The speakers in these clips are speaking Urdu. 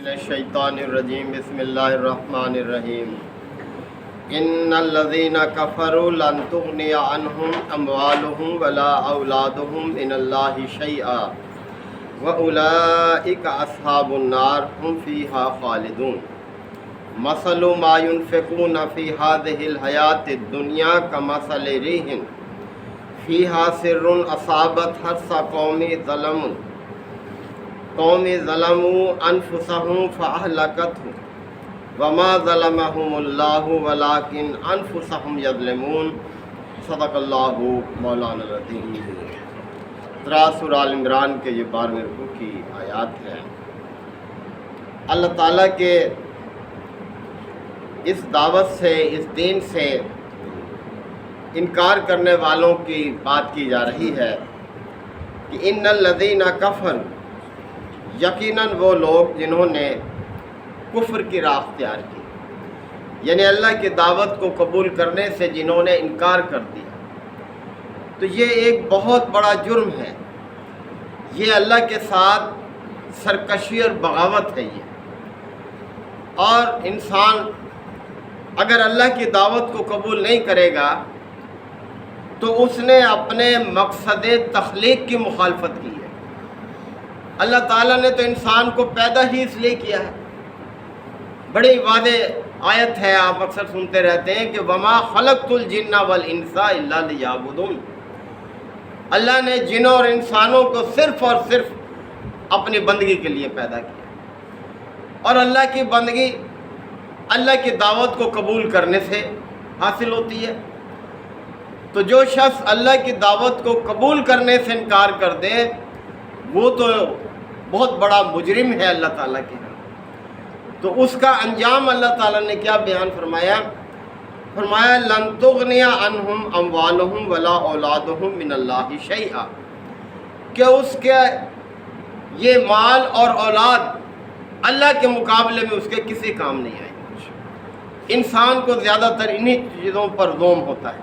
من الشیطان الرجیم بسم اللہ الرحمن الرحیم ان الذین کفروا لن تغنی عنہم اموالہم ولا اولادہم من اللہ شیئا واولئک اصحاب النار هم فیہا خالدون مثل ما ينفقون فی هذه الحیاة الدنیا کمثل ریح فیہا سر اصابت حرث قوم ظلموا انفسهم فاہلکتہ وما ظلمهم اللہ ولکن انفسهم یظلمون صدق اللہ مولانا العظیم۔ سورہ آل عمران کے یہ 12ویں رکوع کی آیات ہے۔ اللہ تعالیٰ کے اس دعوت سے، اس دین سے انکار کرنے والوں کی بات کی جا رہی ہے کہ ان الذین کفروا، یقیناً وہ لوگ جنہوں نے کفر کی راہ اختیار کی، یعنی اللہ کی دعوت کو قبول کرنے سے جنہوں نے انکار کر دیا، تو یہ ایک بہت بڑا جرم ہے۔ یہ اللہ کے ساتھ سرکشی اور بغاوت ہے یہ۔ اور انسان اگر اللہ کی دعوت کو قبول نہیں کرے گا تو اس نے اپنے مقصد تخلیق کی مخالفت کی ہے۔ اللہ تعالیٰ نے تو انسان کو پیدا ہی اس لیے کیا ہے۔ بڑی واضح آیت ہے، آپ اکثر سنتے رہتے ہیں کہ وما خلقت الجن والانس الا لیعبدون۔ اللہ نے جنوں اور انسانوں کو صرف اور صرف اپنی بندگی کے لیے پیدا کیا، اور اللہ کی بندگی اللہ کی دعوت کو قبول کرنے سے حاصل ہوتی ہے۔ تو جو شخص اللہ کی دعوت کو قبول کرنے سے انکار کر دے وہ تو بہت بڑا مجرم ہے اللہ تعالیٰ کے ہاں۔ تو اس کا انجام اللہ تعالیٰ نے کیا بیان فرمایا؟ فرمایا لن تغنی عنہم اموالہم ولا اولادہم من اللہ شیئا، کہ اس کے یہ مال اور اولاد اللہ کے مقابلے میں اس کے کسی کام نہیں آئے۔ انسان کو زیادہ تر انہی چیزوں پر زوم ہوتا ہے،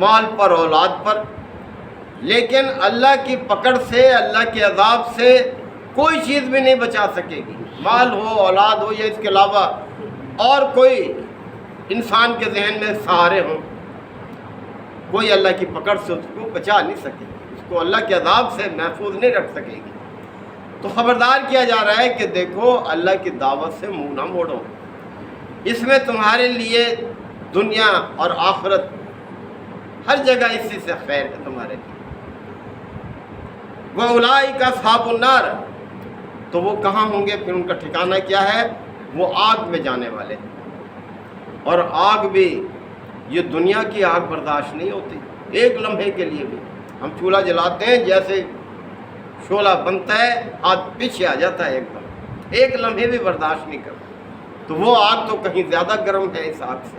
مال پر، اولاد پر، لیکن اللہ کی پکڑ سے، اللہ کے عذاب سے کوئی چیز بھی نہیں بچا سکے گی۔ مال ہو، اولاد ہو، یا اس کے علاوہ اور کوئی انسان کے ذہن میں سہارے ہوں، کوئی اللہ کی پکڑ سے اس کو بچا نہیں سکے گی، اس کو اللہ کے عذاب سے محفوظ نہیں رکھ سکے گی۔ تو خبردار کیا جا رہا ہے کہ دیکھو اللہ کی دعوت سے منہ نہ موڑو، اس میں تمہارے لیے دنیا اور آخرت ہر جگہ اسی سے خیر ہے تمہارے لیے۔ وَأُولَٰئِكَ أَصْحَابُ النَّارِ، تو وہ کہاں ہوں گے؟ پھر ان کا ٹھکانہ کیا ہے؟ وہ آگ میں جانے والے ہیں۔ اور آگ بھی، یہ دنیا کی آگ برداشت نہیں ہوتی ایک لمحے کے لیے بھی۔ ہم چولہا جلاتے ہیں، جیسے شعلہ بنتا ہے ہاتھ پیچھے آ جاتا ہے، ایک لمحے بھی برداشت نہیں کرتا۔ تو وہ آگ تو کہیں زیادہ گرم ہے اس آگ سے۔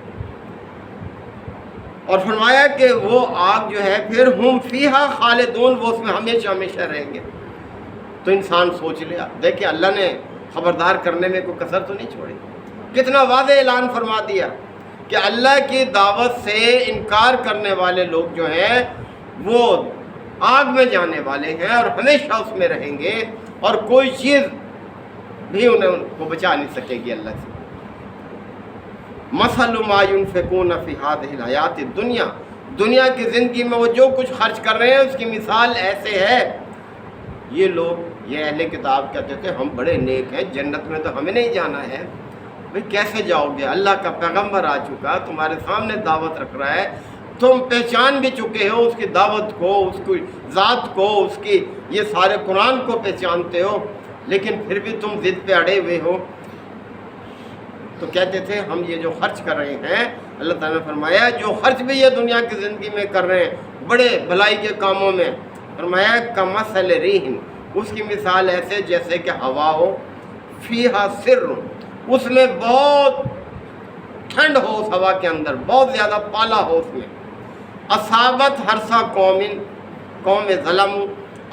اور فرمایا کہ وہ آگ جو ہے پھر ہم فیہا خالدون، وہ اس میں ہمیشہ ہمیشہ رہیں گے۔ تو انسان سوچ لیا، دیکھیں اللہ نے خبردار کرنے میں کوئی کسر تو نہیں چھوڑی، کتنا واضح اعلان فرما دیا کہ اللہ کی دعوت سے انکار کرنے والے لوگ جو ہیں وہ آگ میں جانے والے ہیں اور ہمیشہ اس میں رہیں گے، اور کوئی چیز بھی انہیں ان کو بچا نہیں سکے گی اللہ سے۔ مثل ما ينفقون في هذه الحیات الدنیا، دنیا کی زندگی میں وہ جو کچھ خرچ کر رہے ہیں اس کی مثال ایسے ہے۔ یہ لوگ، یہ اہل کتاب کہتے تھے ہم بڑے نیک ہیں، جنت میں تو ہمیں نہیں جانا ہے۔ بھئی کیسے جاؤ گے؟ اللہ کا پیغمبر آ چکا، تمہارے سامنے دعوت رکھ رہا ہے، تم پہچان بھی چکے ہو اس کی دعوت کو، اس کی ذات کو، اس کی یہ سارے قرآن کو پہچانتے ہو، لیکن پھر بھی تم ضد پہ اڑے ہوئے ہو۔ تو کہتے تھے ہم یہ جو خرچ کر رہے ہیں، اللہ تعالیٰ نے فرمایا جو خرچ بھی یہ دنیا کی زندگی میں کر رہے ہیں بڑے بھلائی کے کاموں میں، فرمایا کمثل ریح، اس کی مثال ایسے جیسے کہ ہوا ہو، فیہا سر، اس میں بہت ٹھنڈ ہو، اس ہوا کے اندر بہت زیادہ پالا ہو اس میں، اصابت حرث قوم ظلم،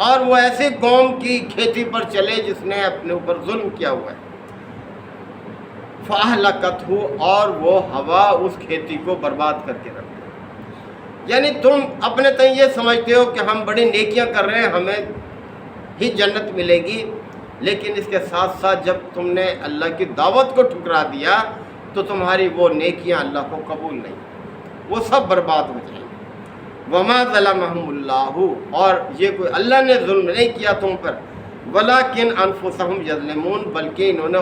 اور وہ ایسی قوم کی کھیتی پر چلے جس نے اپنے اوپر ظلم کیا ہوا ہے، فَأَهْلَكَتْهُ، اور وہ ہوا اس کھیتی کو برباد کر کے رکھ دے۔ یعنی تم اپنے تئیں یہ سمجھتے ہو کہ ہم بڑی نیکیاں کر رہے ہیں، ہمیں ہی جنت ملے گی، لیکن اس کے ساتھ ساتھ جب تم نے اللہ کی دعوت کو ٹھکرا دیا تو تمہاری وہ نیکیاں اللہ کو قبول نہیں، وہ سب برباد ہو جائیں گی۔ وما ظلمہم اللہ، اور یہ کوئی اللہ نے ظلم نہیں کیا تم پر، ولکن انفسہم یظلمون، بلکہ انہوں نے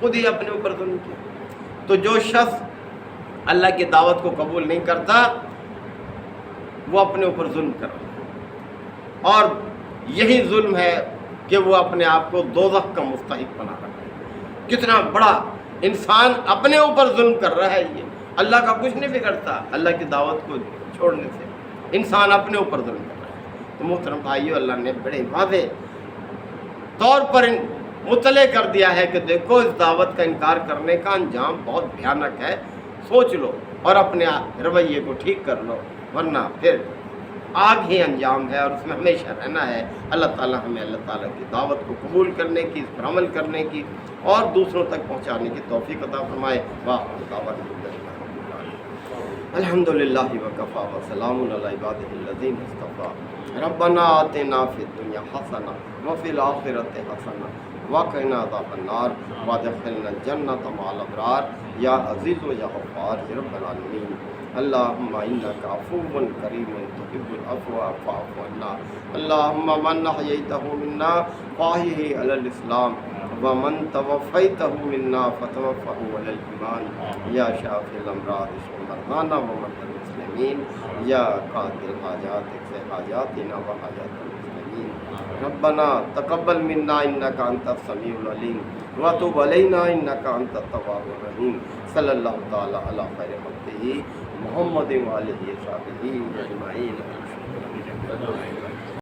خود ہی اپنے اوپر ظلم کیا۔ تو جو شخص اللہ کی دعوت کو قبول نہیں کرتا وہ اپنے اوپر ظلم کر رہا ہے، اور یہی ظلم ہے کہ وہ اپنے آپ کو دوزخ کا مستحق بنا رہا ہے۔ کتنا بڑا انسان اپنے اوپر ظلم کر رہا ہے، یہ اللہ کا کچھ نہیں بگڑتا، اللہ کی دعوت کو چھوڑنے سے انسان اپنے اوپر ظلم کر رہا ہے۔ تو محترم بھائیو، اللہ نے بڑے واضح طور پر مطلع کر دیا ہے کہ دیکھو اس دعوت کا انکار کرنے کا انجام بہت بھیانک ہے، سوچ لو اور اپنے رویے کو ٹھیک کر لو، ورنہ پھر آگ ہی انجام ہے اور اس میں ہمیشہ رہنا ہے۔ اللہ تعالی ہمیں اللہ تعالیٰ کی دعوت کو قبول کرنے کی، اس پر عمل کرنے کی اور دوسروں تک پہنچانے کی توفیق عطا فرمائے۔ الحمدللہ وکفا وسلام علی عبادہ الذین اصطفیٰ۔ ربنا آتنا فی الدنیا حسنہ وفی الآخرۃ حسنہ وقنا عذاب النار وادخلنا الجنۃ مع الابرار یا عزیز و یا غفار یا رب العالمین۔ اللہم انک عفو کریم تحب العفو فاعف عنا۔ اللہم من احییتہ منا فاحیہ علی الاسلام ومن توفیتہ منا فتوفہ علی الایمان یا شافی الامراض اشف مرضانا ومرضى المسلمین یا قاضی الحاجات اقض حاجاتنا وحاجات المسلمین۔ ربنا تقبل منا انک انت السمیع العلیم وتب علینا انک انت التواب الرحیم۔ صلی اللہ تعالی علی خیر خلقہ محمد وآلہ وصحبہ اجمعین۔